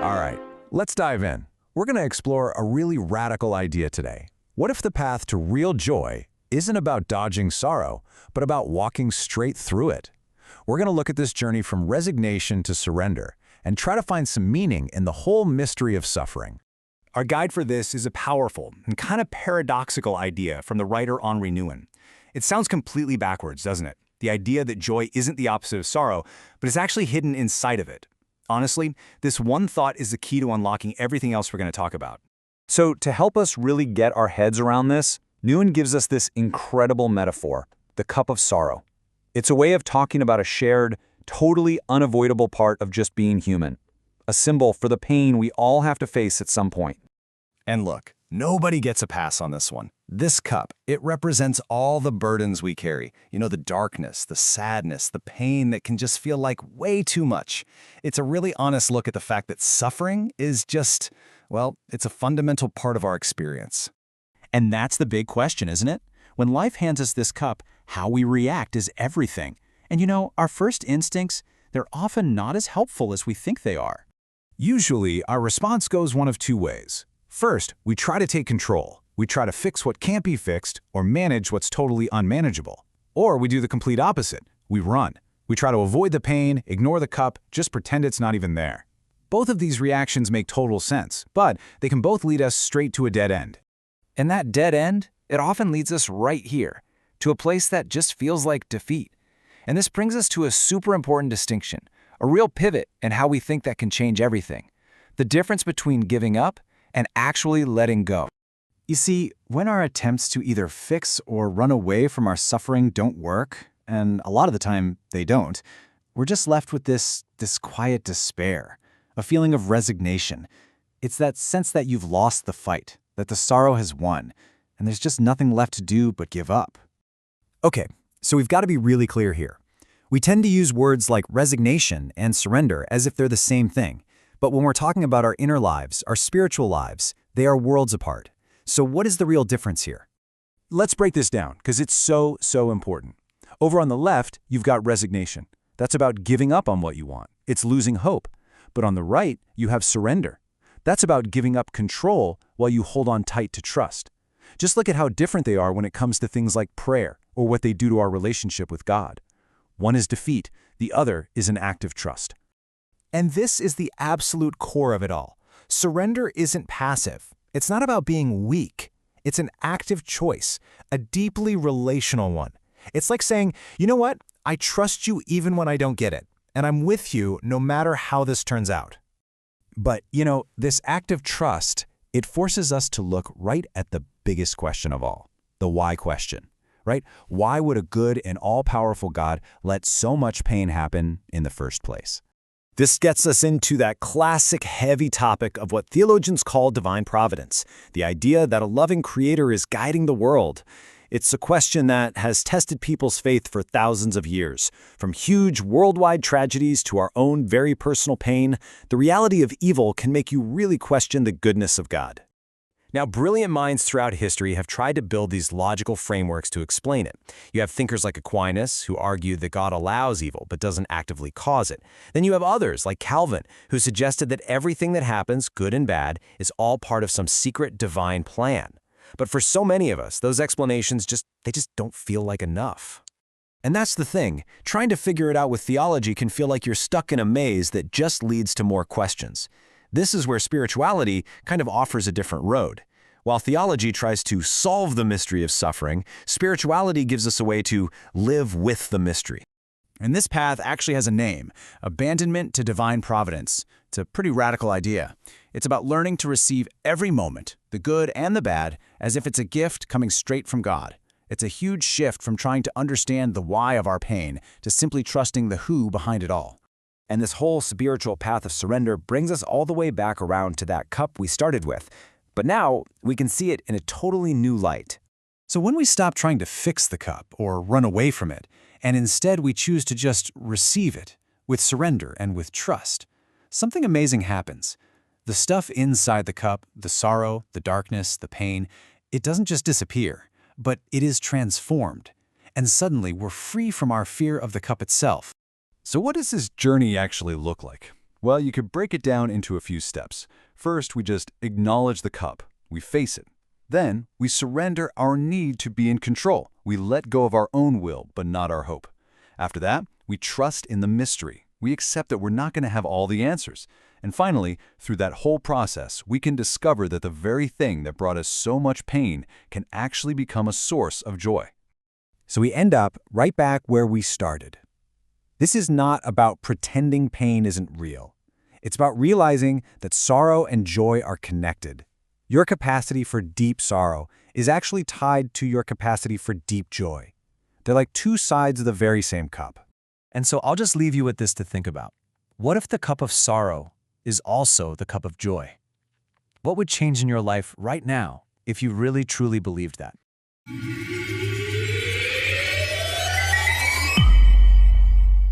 All right, let's dive in. We're going to explore a really radical idea today. What if the path to real joy isn't about dodging sorrow, but about walking straight through it? We're going to look at this journey from resignation to surrender and try to find some meaning in the whole mystery of suffering. Our guide for this is a powerful and kind of paradoxical idea from the writer Henri Nouwen. It sounds completely backwards, doesn't it? The idea that joy isn't the opposite of sorrow, but is actually hidden inside of it. Honestly, this one thought is the key to unlocking everything else we're going to talk about. So to help us really get our heads around this, Nouwen gives us this incredible metaphor, the cup of sorrow. It's a way of talking about a shared, totally unavoidable part of just being human, a symbol for the pain we all have to face at some point. And look, nobody gets a pass on this one. This cup, it represents all the burdens we carry. The darkness, the sadness, the pain that can just feel like way too much. It's a really honest look at the fact that suffering is just, well, it's a fundamental part of our experience. And that's the big question, isn't it? When life hands us this cup, how we react is everything. And our first instincts, they're often not as helpful as we think they are. Usually, our response goes one of two ways. First, we try to take control. We try to fix what can't be fixed or manage what's totally unmanageable. Or we do the complete opposite. We run. We try to avoid the pain, ignore the cup, just pretend it's not even there. Both of these reactions make total sense, but they can both lead us straight to a dead end. And that dead end, it often leads us right here, to a place that just feels like defeat. And this brings us to a super important distinction, a real pivot in how we think that can change everything. The difference between giving up and actually letting go. You see, when our attempts to either fix or run away from our suffering don't work, and a lot of the time they don't, we're just left with this quiet despair, a feeling of resignation. It's that sense that you've lost the fight, that the sorrow has won, and there's just nothing left to do but give up. Okay, so we've got to be really clear here. We tend to use words like resignation and surrender as if they're the same thing. But when we're talking about our inner lives, our spiritual lives, they are worlds apart. So what is the real difference here? Let's break this down, because it's so important. Over on the left, you've got resignation. That's about giving up on what you want. It's losing hope. But on the right, you have surrender. That's about giving up control while you hold on tight to trust. Just look at how different they are when it comes to things like prayer or what they do to our relationship with God. One is defeat, the other is an act of trust. And this is the absolute core of it all. Surrender isn't passive. It's not about being weak. It's an active choice, a deeply relational one. It's like saying, you know what? I trust you even when I don't get it, and I'm with you no matter how this turns out. But, this act of trust, it forces us to look right at the biggest question of all, the why question, right? Why would a good and all-powerful God let so much pain happen in the first place? This gets us into that classic heavy topic of what theologians call divine providence, the idea that a loving creator is guiding the world. It's a question that has tested people's faith for thousands of years. From huge worldwide tragedies to our own very personal pain, the reality of evil can make you really question the goodness of God. Now, brilliant minds throughout history have tried to build these logical frameworks to explain it. You have thinkers like Aquinas, who argue that God allows evil but doesn't actively cause it. Then you have others, like Calvin, who suggested that everything that happens, good and bad, is all part of some secret divine plan. But for so many of us, those explanations just don't feel like enough. And that's the thing. Trying to figure it out with theology can feel like you're stuck in a maze that just leads to more questions. This is where spirituality kind of offers a different road. While theology tries to solve the mystery of suffering, spirituality gives us a way to live with the mystery. And this path actually has a name, abandonment to divine providence. It's a pretty radical idea. It's about learning to receive every moment, the good and the bad, as if it's a gift coming straight from God. It's a huge shift from trying to understand the why of our pain to simply trusting the who behind it all. And this whole spiritual path of surrender brings us all the way back around to that cup we started with. But now we can see it in a totally new light. So when we stop trying to fix the cup or run away from it, and instead we choose to just receive it with surrender and with trust, something amazing happens. The stuff inside the cup, the sorrow, the darkness, the pain, it doesn't just disappear, but it is transformed. And suddenly we're free from our fear of the cup itself. So what does this journey actually look like? Well, you could break it down into a few steps. First, we just acknowledge the cup. We face it. Then, we surrender our need to be in control. We let go of our own will, but not our hope. After that, we trust in the mystery. We accept that we're not going to have all the answers. And finally, through that whole process, we can discover that the very thing that brought us so much pain can actually become a source of joy. So we end up right back where we started. This is not about pretending pain isn't real. It's about realizing that sorrow and joy are connected. Your capacity for deep sorrow is actually tied to your capacity for deep joy. They're like two sides of the very same cup. And so I'll just leave you with this to think about. What if the cup of sorrow is also the cup of joy? What would change in your life right now if you really truly believed that?